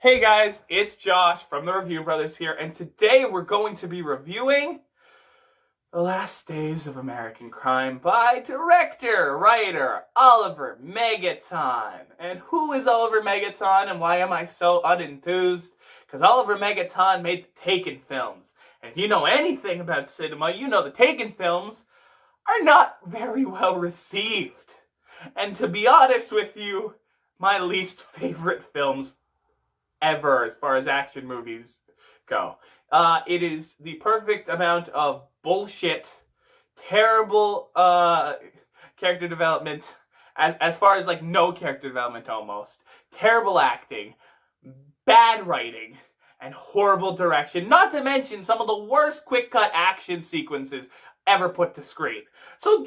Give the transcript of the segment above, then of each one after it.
Hey guys, it's Josh from the Review Brothers here, and today we're going to be reviewing The Last Days of American Crime by writer, Oliver Megaton. And who is Oliver Megaton, and why am I so unenthused? Because Oliver Megaton made the Taken films. And if you know anything about cinema, you know the Taken films are not very well received. And to be honest with you, my least favorite films ever as far as action movies go. It is the perfect amount of bullshit, terrible character development, as far as like no character development almost, terrible acting, bad writing, and horrible direction, not to mention some of the worst quick cut action sequences ever put to screen. So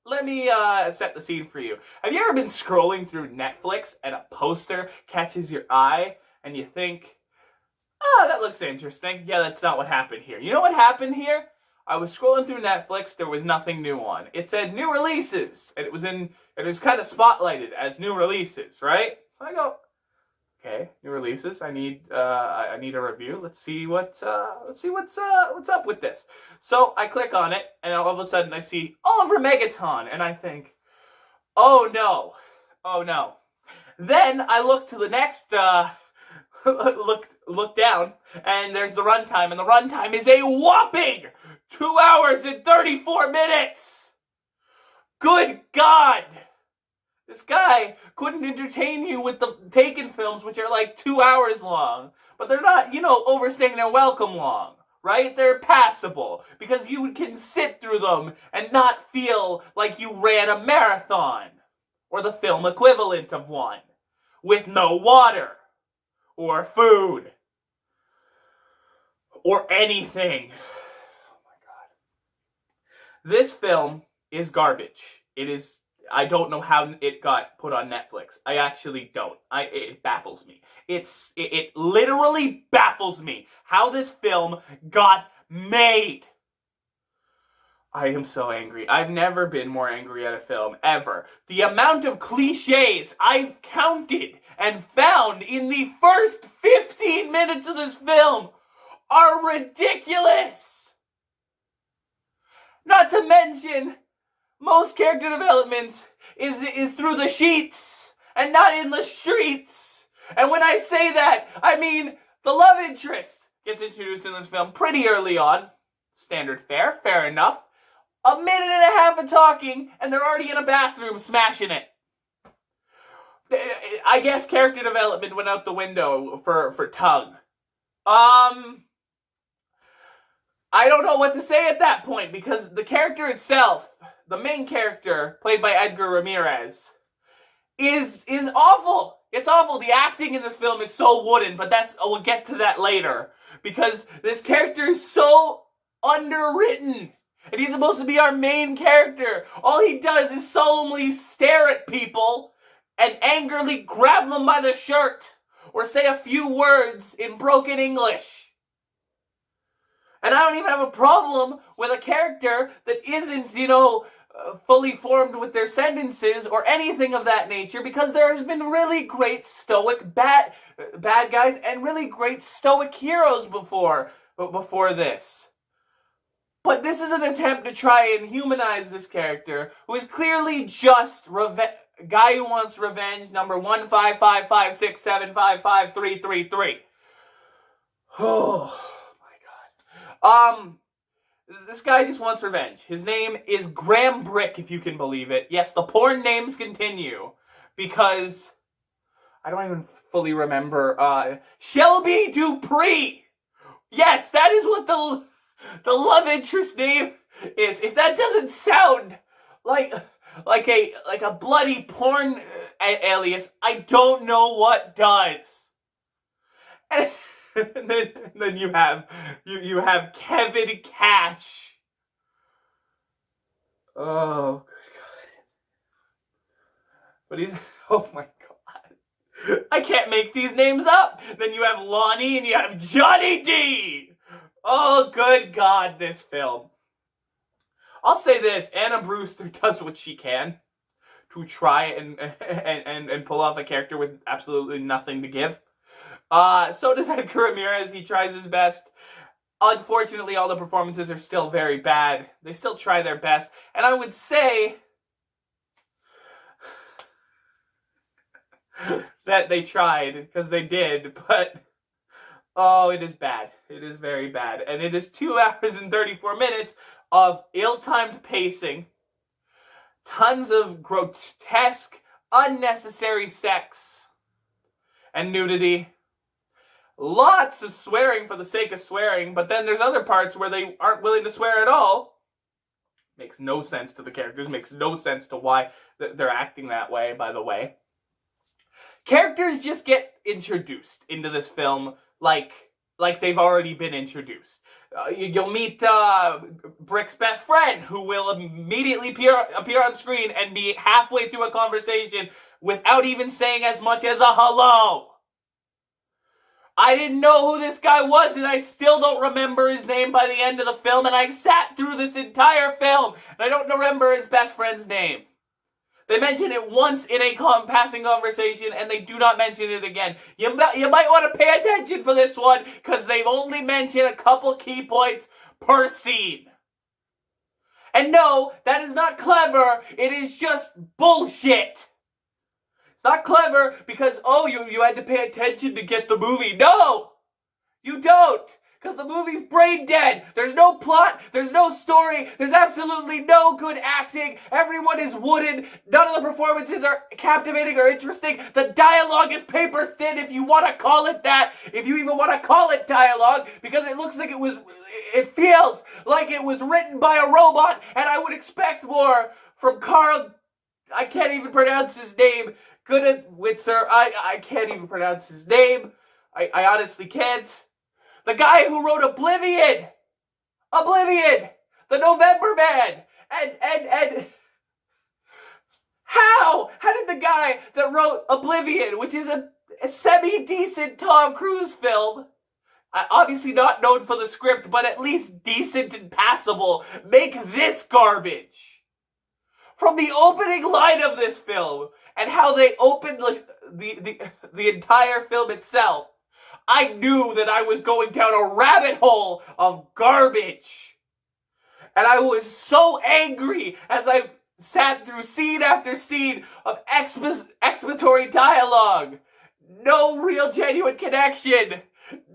let me set the scene for you. Have you ever been scrolling through Netflix and a poster catches your eye and you think, that looks interesting? Yeah, that's not what happened here. You know what happened here? I was scrolling through Netflix, there was nothing new on. It said new releases, and it was kind of spotlighted as new releases, right? So I go, okay, new releases. I need a review. Let's see what's up with this. So I click on it, and all of a sudden I see Oliver Megaton, and I think, oh no. Then I look to the next look down, and there's the runtime, and the runtime is a whopping 2 hours and 34 minutes. Good God. This guy couldn't entertain you with the Taken films, which are like 2 hours long. But they're not, overstaying their welcome long, right? They're passable, because you can sit through them and not feel like you ran a marathon, or the film equivalent of one, with no water, or food, or anything. Oh my God. This film is garbage. I don't know how it got put on Netflix. I actually don't. It baffles me. It literally baffles me how this film got made. I am so angry. I've never been more angry at a film, ever. The amount of cliches I've counted and found in the first 15 minutes of this film are ridiculous. Not to mention, most character development is through the sheets and not in the streets. And when I say that, I mean the love interest gets introduced in this film pretty early on. Standard fare, fair enough. A minute and a half of talking, and they're already in a bathroom smashing it. I guess character development went out the window for Tug. I don't know what to say at that point, because the character itself, the main character, played by Edgar Ramirez, is awful. It's awful. The acting in this film is so wooden, but we'll get to that later. Because this character is so underwritten. And he's supposed to be our main character. All he does is solemnly stare at people and angrily grab them by the shirt, or say a few words in broken English. And I don't even have a problem with a character that isn't, fully formed with their sentences or anything of that nature, because there has been really great stoic bad guys and really great stoic heroes before this. But this is an attempt to try and humanize this character, who is clearly just guy who wants revenge, number 15556755333. Oh my God. This guy just wants revenge. His name is Graham Brick, if you can believe it. Yes, the porn names continue, because I don't even fully remember. Shelby Dupree. Yes, that is what the love interest name is. If that doesn't sound like a bloody porn alias, I don't know what does. And then you have Kevin Cash. Oh, good God. But he's, oh my God. I can't make these names up. Then you have Lonnie and you have Johnny D. Oh, good God, this film. I'll say this, Anna Brewster does what she can who try and pull off a character with absolutely nothing to give. So does Edgar Ramirez. He tries his best. Unfortunately, all the performances are still very bad. They still try their best. And I would say that they tried, because they did, but oh, it is bad. It is very bad. And it is 2 hours and 34 minutes of ill-timed pacing, tons of grotesque, unnecessary sex and nudity, lots of swearing for the sake of swearing, but then there's other parts where they aren't willing to swear at all. Makes no sense to the characters, makes no sense to why they're acting that way, by the way. Characters just get introduced into this film like they've already been introduced. You'll meet Brick's best friend, who will immediately appear on screen and be halfway through a conversation without even saying as much as a hello. I didn't know who this guy was, and I still don't remember his name by the end of the film, and I sat through this entire film, and I don't remember his best friend's name. They mention it once in a passing conversation, and they do not mention it again. You might want to pay attention for this one, because they've only mentioned a couple key points per scene. And no, that is not clever. It is just bullshit. It's not clever because, oh, you had to pay attention to get the movie. No! You don't! Because the movie's brain dead. There's no plot. There's no story. There's absolutely no good acting. Everyone is wooden. None of the performances are captivating or interesting. The dialogue is paper thin, if you want to call it that. If you even want to call it dialogue. Because it looks like it feels like it was written by a robot. And I would expect more from Carl. I can't even pronounce his name. Goodwitzer. I can't even pronounce his name. I honestly can't. The guy who wrote Oblivion! The November Man! And how? How did the guy that wrote Oblivion, which is a semi-decent Tom Cruise film, obviously not known for the script, but at least decent and passable, make this garbage? From the opening line of this film, and how they opened the entire film itself, I knew that I was going down a rabbit hole of garbage. And I was so angry as I sat through scene after scene of expository dialogue. No real genuine connection.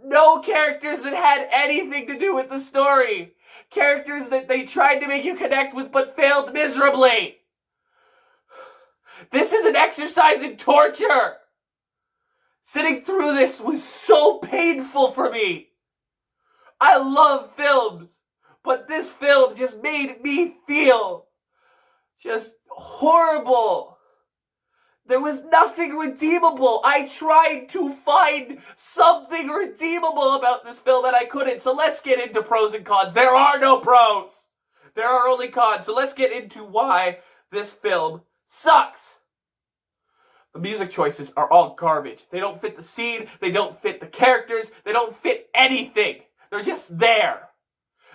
No characters that had anything to do with the story. Characters that they tried to make you connect with but failed miserably. This is an exercise in torture. Sitting through this was so painful for me. I love films, but this film just made me feel just horrible. There was nothing redeemable. I tried to find something redeemable about this film and I couldn't. So let's get into pros and cons. There are no pros. There are only cons. So let's get into why this film sucks. The music choices are all garbage. They don't fit the scene. They don't fit the characters. They don't fit anything. They're just there.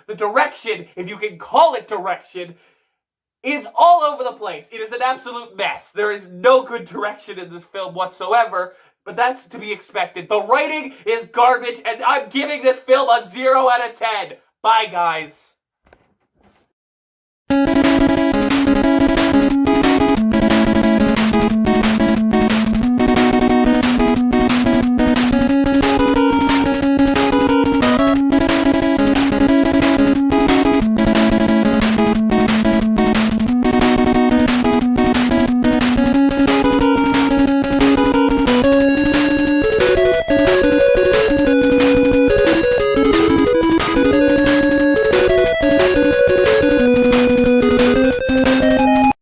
The direction, if you can call it direction, is all over the place. It is an absolute mess. There is no good direction in this film whatsoever, but that's to be expected. The writing is garbage, and I'm giving this film a 0 out of 10. Bye, guys.